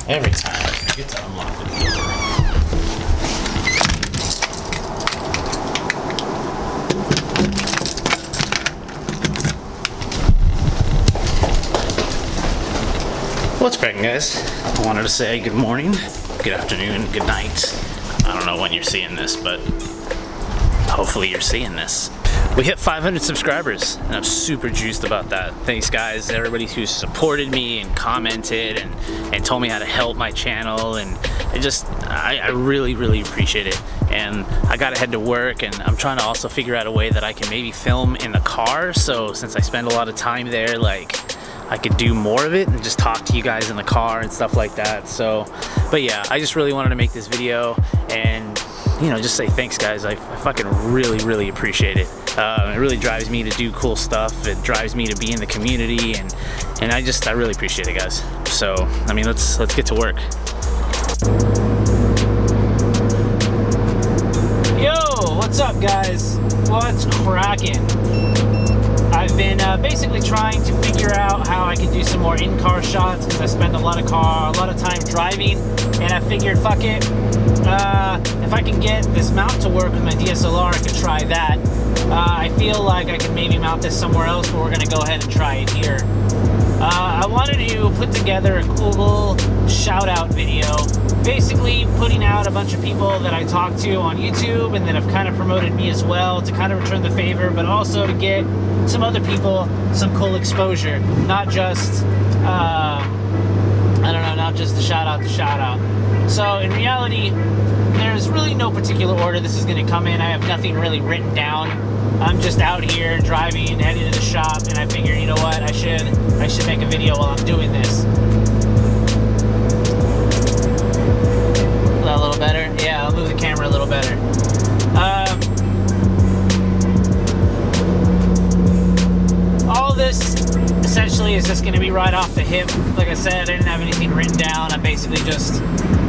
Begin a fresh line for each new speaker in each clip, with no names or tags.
Every time I forget to unlock the door. What's cracking, guys? I wanted to say good morning, good afternoon, good night. I don't know when you're seeing this, but hopefully you're seeing this. We hit 500 subscribers, and I'm super juiced about that. Thanks, guys, everybody who supported me and commented and told me how to help my channel, and I really, really appreciate it. And I gotta head to work, and I'm trying to also figure out a way that I can maybe film in the car. So since I spend a lot of time there, like, I could do more of it and just talk to you guys in the car and stuff like that. So, but yeah, I just really wanted to make this video and, you know, just say thanks, guys. I fucking really, really appreciate it. It really drives me to do cool stuff. It drives me to be in the community, and I really appreciate it, guys. So, I mean, let's get to work. Yo, what's up, guys? What's cracking? I've been basically trying to figure out how I could do some more in-car shots because I spend a lot of time driving, and I figured, fuck it, if I can get this mount to work with my DSLR, I could try that. I feel like I can maybe mount this somewhere else, but we're gonna go ahead and try it here. I wanted to put together a cool little shout-out video, basically putting out a bunch of people that I talked to on YouTube and that have kind of promoted me as well, to kind of return the favor, but also to get some other people some cool exposure, not just I don't know, not just the shout out. So in reality, there's really no particular order this is going to come in. I have nothing really written down. I'm just out here driving, heading to the shop, and I figured, you know what, I should make a video while I'm doing this. A little better? Yeah, I'll move the camera a little better. All this essentially is just going to be right off the hip. Like I said, I didn't have anything written down. I'm basically just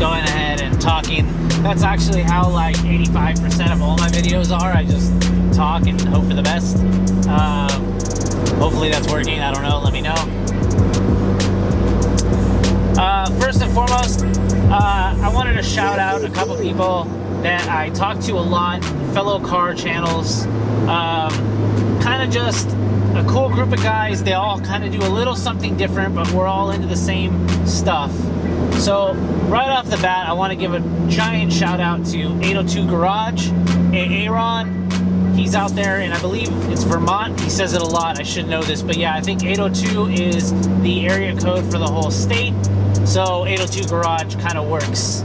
going ahead and talking. That's actually how like 85% of all my videos are. I just talk and hope for the best. Hopefully that's working. I don't know. Let me know. First and foremost, I wanted to shout out a couple people that I talk to a lot, fellow car channels, kind of just a cool group of guys. They all kind of do a little something different, but we're all into the same stuff. So right off the bat, I want to give a giant shout out to 802 Garage, Aaron. He's out there, and I believe it's Vermont. He says it a lot. I should know this, but yeah, I think 802 is the area code for the whole state. So 802 Garage kind of works.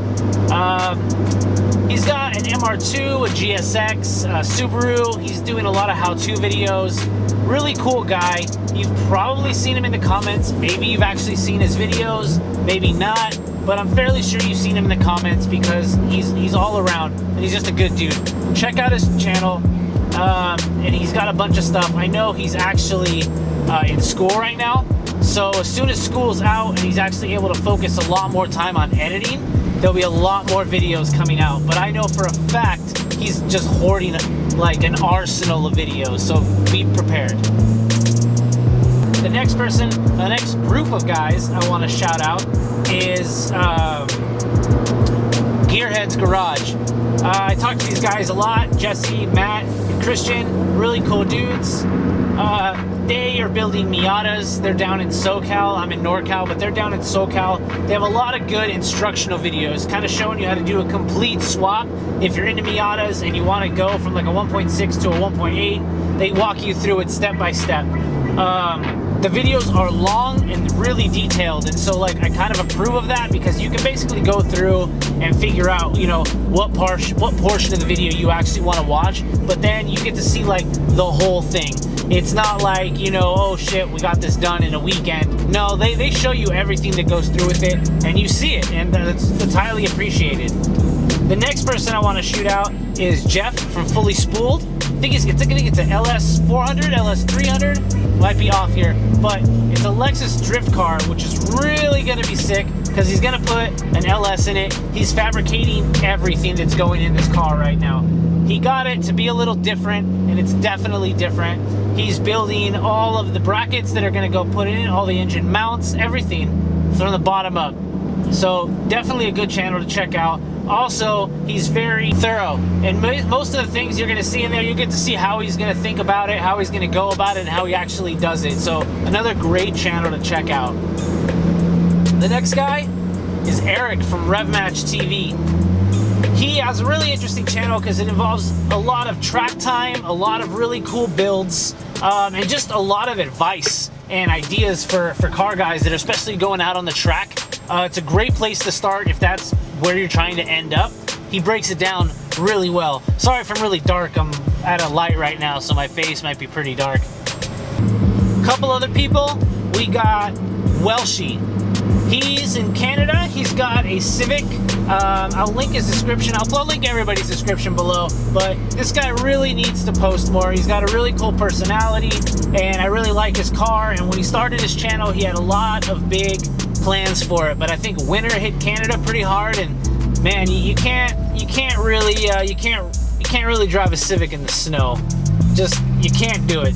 He's got an MR2, a GSX, a Subaru. He's doing a lot of how-to videos. Really cool guy. You've probably seen him in the comments. Maybe you've actually seen his videos, maybe not, but I'm fairly sure you've seen him in the comments because he's all around, and he's just a good dude. Check out his channel, and he's got a bunch of stuff. I know he's actually in school right now, so as soon as school's out and he's actually able to focus a lot more time on editing, there'll be a lot more videos coming out. But I know for a fact he's just hoarding like an arsenal of videos, so be prepared. The next group of guys I want to shout out is Gearheads Garage. I talk to these guys a lot, Jesse, Matt, and Christian, really cool dudes. They are building Miatas. They're down in SoCal. I'm in NorCal, but they're down in SoCal. They have a lot of good instructional videos, kind of showing you how to do a complete swap. If you're into Miatas and you want to go from like a 1.6 to a 1.8, they walk you through it step by step. The videos are long and really detailed, and so like I kind of approve of that because you can basically go through and figure out, you know, what portion of the video you actually want to watch, but then you get to see like the whole thing. It's not like, you know, oh shit, we got this done in a weekend. No, they show you everything that goes through with it, and you see it, and that's highly appreciated. The next person I want to shoot out is Jeff from Fully Spooled. I think it's an LS400, LS300, might be off here, but it's a Lexus drift car, which is really going to be sick because he's going to put an LS in it. He's fabricating everything that's going in this car right now. He got it to be a little different, and it's definitely different. He's building all of the brackets that are going to go put in, all the engine mounts, everything from the bottom up. So definitely a good channel to check out. Also, he's very thorough, and most of the things you're going to see in there, you get to see how he's going to think about it, how he's going to go about it, and how he actually does it. So another great channel to check out. The next guy is Eric from Revmatch TV. He has a really interesting channel because it involves a lot of track time, a lot of really cool builds, and just a lot of advice and ideas for car guys that are especially going out on the track. It's a great place to start if that's where you're trying to end up. He breaks it down really well. Sorry if I'm really dark. I'm at a light right now, so my face might be pretty dark. Couple other people. We got Welshy. He's in Canada. He's got a Civic. I'll link his description. I'll link everybody's description below. But this guy really needs to post more. He's got a really cool personality, and I really like his car. And when he started his channel, he had a lot of big plans for it. But I think winter hit Canada pretty hard, and man, you can't really drive a Civic in the snow. Just, you can't do it.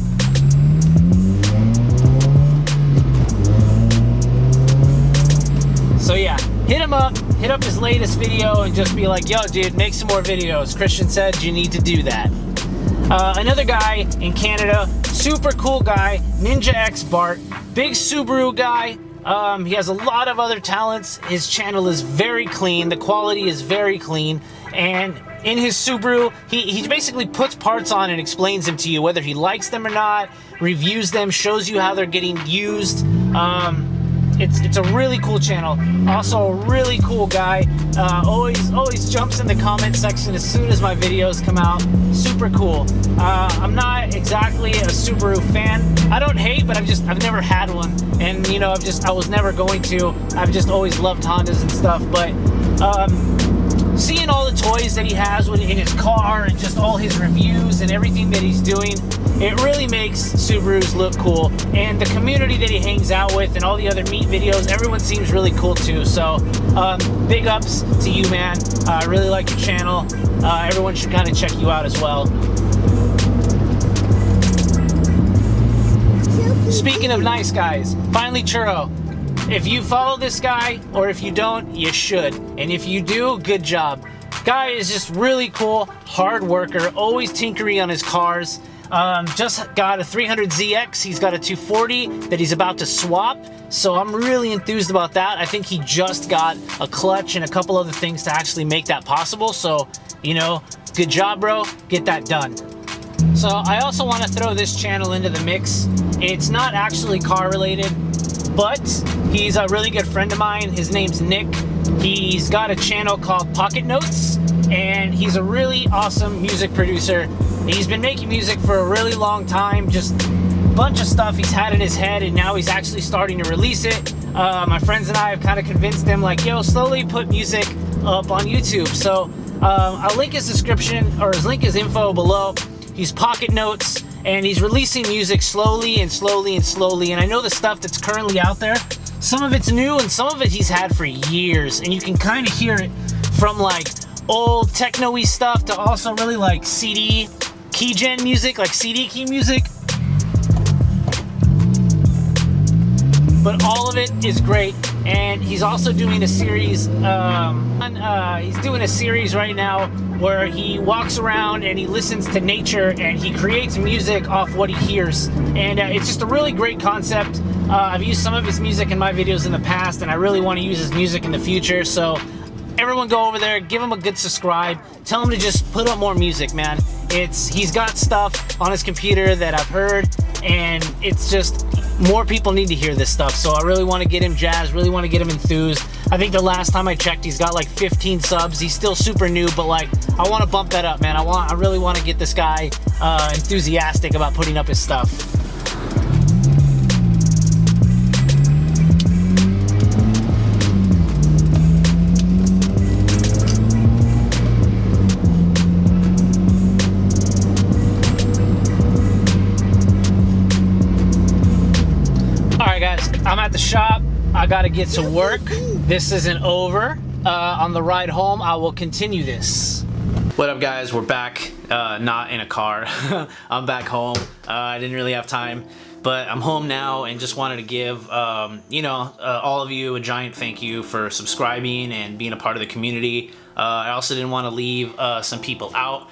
So yeah, hit him up, hit up his latest video and just be like, yo dude, make some more videos. Christian said you need to do that. Another guy in Canada, super cool guy, NinjaXBart, big Subaru guy. He has a lot of other talents. His channel is very clean. The quality is very clean. And in his Subaru, he basically puts parts on and explains them to you, whether he likes them or not, reviews them, shows you how they're getting used. It's a really cool channel. Also a really cool guy. Always jumps in the comment section as soon as my videos come out. Super cool. I'm not exactly a Subaru fan. I don't hate, but I've never had one, and you know I was never going to. I've just always loved Hondas and stuff. But seeing all the toys that he has in his car and just all his reviews and everything that he's doing, it really makes Subarus look cool. And the community that he hangs out with and all the other meat videos, everyone seems really cool too. So big ups to you, man. I really like your channel. Everyone should kind of check you out as well. Speaking of nice guys, finally Churro. If you follow this guy, or if you don't, you should. And if you do, good job. Guy is just really cool, hard worker, always tinkering on his cars. Just got a 300ZX, he's got a 240 that he's about to swap. So I'm really enthused about that. I think he just got a clutch and a couple other things to actually make that possible. So, you know, good job, bro. Get that done. So I also want to throw this channel into the mix. It's not actually car related, but he's a really good friend of mine. His name's Nick. He's got a channel called Pocket Notes, and he's a really awesome music producer. He's been making music for a really long time, just a bunch of stuff he's had in his head, and now he's actually starting to release it. My friends and I have kind of convinced him, like, yo, slowly put music up on YouTube. So I'll link his description, or link his info below. He's Pocket Notes, and he's releasing music slowly and slowly and slowly. And I know the stuff that's currently out there, some of it's new and some of it he's had for years, and you can kind of hear it from like old techno-y stuff to also really like CD key gen music, like CD key music. But all of it is great. And he's also doing a series, he's doing a series right now where he walks around and he listens to nature and he creates music off what he hears. And it's just a really great concept. I've used some of his music in my videos in the past, and I really want to use his music in the future. So everyone go over there, give him a good subscribe, tell him to just put up more music, man. He's got stuff on his computer that I've heard, and it's just, more people need to hear this stuff. So I really want to get him jazzed, really want to get him enthused. I think the last time I checked, he's got like 15 subs. He's still super new, but like, I want to bump that up, man. I really want to get this guy enthusiastic about putting up his stuff. I'm at the shop. I gotta get to work. This isn't over. On the ride home, I will continue this. What up, guys? We're back. Not in a car. I'm back home. I didn't really have time but I'm home now and just wanted to give, you know, all of you a giant thank you for subscribing and being a part of the community. I also didn't want to leave some people out,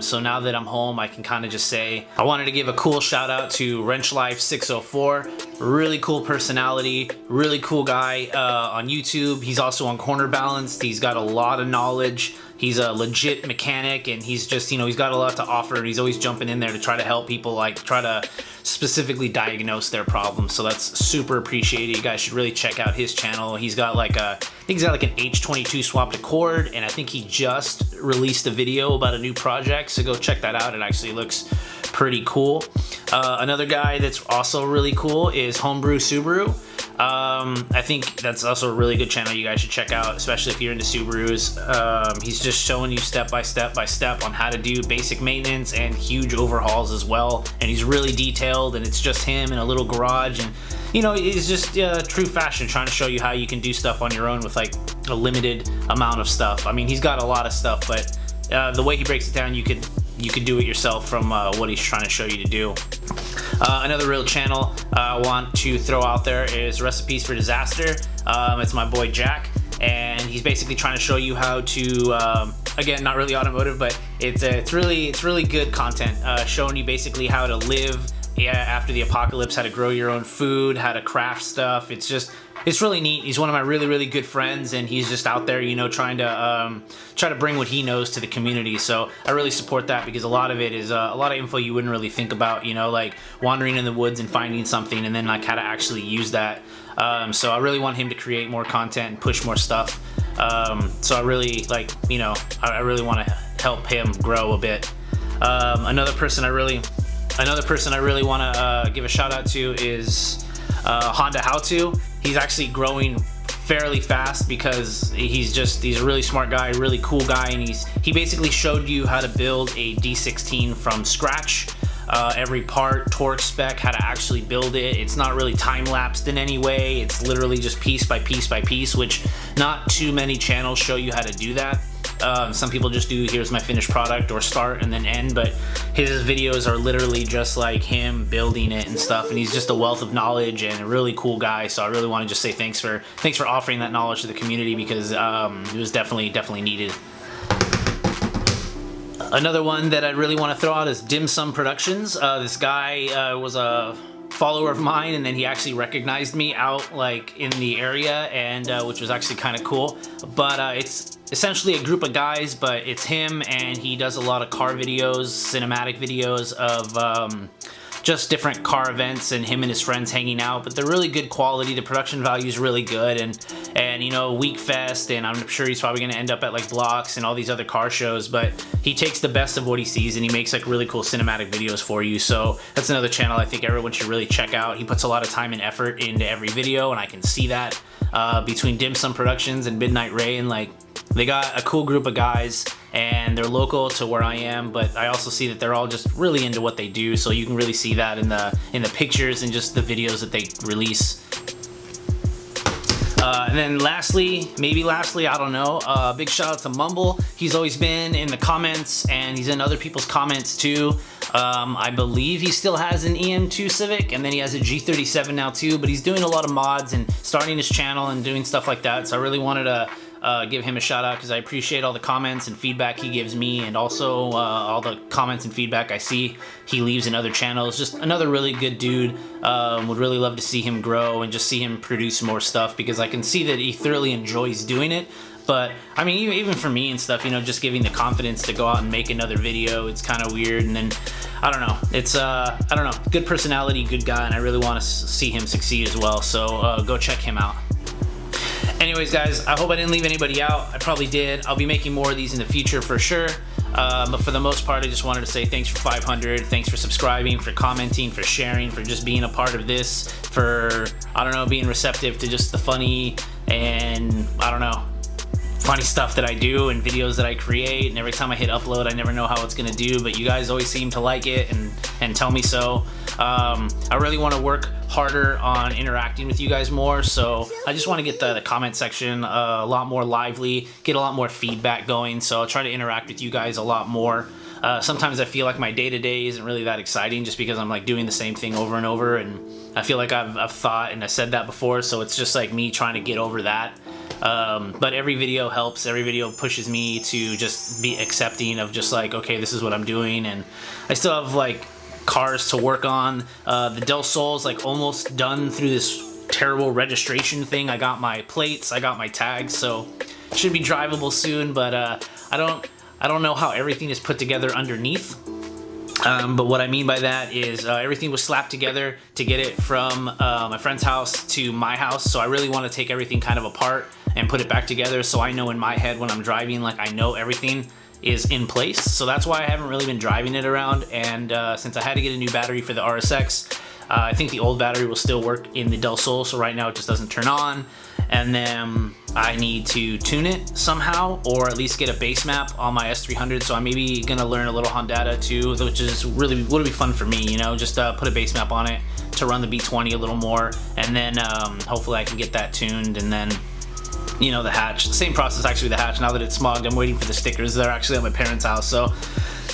so now that I'm home, I can kind of just say I wanted to give a cool shout out to WrenchLife604. Really cool personality, really cool guy on YouTube. He's also on Corner Balanced. He's got a lot of knowledge. He's a legit mechanic, and he's just, you know, he's got a lot to offer, and he's always jumping in there to try to help people, like try to specifically diagnose their problems. So that's super appreciated. You guys should really check out his channel. He's got like a, I think he's got like an H22 swap to cord, and I think he just released a video about a new project, so go check that out. It actually looks pretty cool. Another guy that's also really cool is Homebrew Subaru. I think that's also a really good channel you guys should check out, especially if you're into Subarus. He's just showing you step by step on how to do basic maintenance and huge overhauls as well, and he's really detailed, and it's just him in a little garage, and you know, it's just true fashion, trying to show you how you can do stuff on your own with like a limited amount of stuff. I mean, he's got a lot of stuff, but the way he breaks it down, you could do it yourself from what he's trying to show you to do. Another real channel I want to throw out there is Recipes for Disaster. It's my boy Jack, and he's basically trying to show you how to, again, not really automotive, but it's really good content, showing you basically how to live after the apocalypse, how to grow your own food, how to craft stuff. It's really neat. He's one of my really good friends, and he's just out there, you know, trying to bring what he knows to the community. So I really support that, because a lot of it is a lot of info you wouldn't really think about, you know, like wandering in the woods and finding something, and then like how to actually use that. So I really want him to create more content and push more stuff. So I really, like, you know, I really want to help him grow a bit. Another person I really want to give a shout out to is Honda How To. He's actually growing fairly fast, because he's a really smart guy, really cool guy, and he basically showed you how to build a D16 from scratch. Every part, torque spec, how to actually build it. It's not really time-lapsed in any way. It's literally just piece by piece by piece, which not too many channels show you how to do that. Some people just do, here's my finished product, or start and then end, but his videos are literally just like him building it and stuff, and he's just a wealth of knowledge and a really cool guy. So I really want to just say thanks for offering that knowledge to the community, because it was definitely needed. Another one that I really want to throw out is DimSum Productions. This guy was a follower of mine, and then he actually recognized me out like in the area, and which was actually kind of cool. But it's essentially a group of guys, but it's him, and he does a lot of car videos, cinematic videos of just different car events, and him and his friends hanging out. But they're really good quality. The production value is really good, and you know, Week Fest, and I'm sure he's probably going to end up at like Blocks and all these other car shows. But he takes the best of what he sees, and he makes like really cool cinematic videos for you. So that's another channel I think everyone should really check out. He puts a lot of time and effort into every video, and I can see that between DimSum Productions and Midnight Rain. Like, they got a cool group of guys, and they're local to where I am, but I also see that they're all just really into what they do, so you can really see that in the pictures and just the videos that they release. And then lastly, I don't know, big shout out to Mumble. He's always been in the comments, and he's in other people's comments too. I believe he still has an EM2 Civic, and then he has a G37 now too, but he's doing a lot of mods and starting his channel and doing stuff like that. So I really wanted to give him a shout out, because I appreciate all the comments and feedback he gives me, and also all the comments and feedback I see he leaves in other channels. Just another really good dude. Would really love to see him grow and just see him produce more stuff, because I can see that he thoroughly enjoys doing it. But I mean, even for me and stuff, you know, just giving the confidence to go out and make another video, it's kind of weird. And then I don't know, it's I don't know, good personality, good guy, and I really want to see him succeed as well. So go check him out. Anyways, guys, I hope I didn't leave anybody out. I probably did. I'll be making more of these in the future for sure. But for the most part, I just wanted to say thanks for 500. Thanks for subscribing, for commenting, for sharing, for just being a part of this, for, I don't know, being receptive to just the funny and, I don't know, funny stuff that I do and videos that I create. And every time I hit upload, I never know how it's gonna do, but you guys always seem to like it and tell me so. I really want to work harder on interacting with you guys more, so I just want to get the comment section a lot more lively, get a lot more feedback going, so I'll try to interact with you guys a lot more. Sometimes I feel like my day-to-day isn't really that exciting just because I'm like doing the same thing over and over, and I feel like I've thought and I said that before, so it's just like me trying to get over that. But every video helps. Every video pushes me to just be accepting of just like, okay, this is what I'm doing, and I still have like cars to work on. The Del Sol's like almost done through this terrible registration thing. I got my plates, I got my tags, so it should be drivable soon, but I don't know how everything is put together underneath. But what I mean by that is everything was slapped together to get it from my friend's house to my house, so I really want to take everything kind of apart and put it back together so I know in my head when I'm driving, like I know everything is in place. So that's why I haven't really been driving it around, and since I had to get a new battery for the RSX, I think the old battery will still work in the Del Sol, so right now it just doesn't turn on. And then I need to tune it somehow, or at least get a base map on my S300. So I'm maybe gonna learn a little Hondata too, which is really would be fun for me, you know, just put a base map on it to run the B20 a little more, and then hopefully I can get that tuned. And then, you know, the hatch, same process actually with the hatch. Now that it's smogged, I'm waiting for the stickers. They're actually at my parents' house, so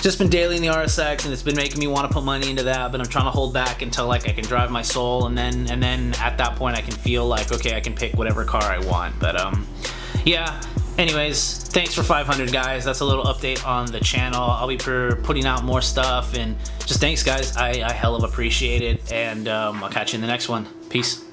just been daily in the RSX, and it's been making me want to put money into that, but I'm trying to hold back until like I can drive my Soul, and then at that point I can feel like, okay, I can pick whatever car I want. But yeah, anyways, thanks for 500 guys. That's a little update on the channel. I'll be putting out more stuff, and just thanks guys. I hell of appreciate it, and I'll catch you in the next one. Peace.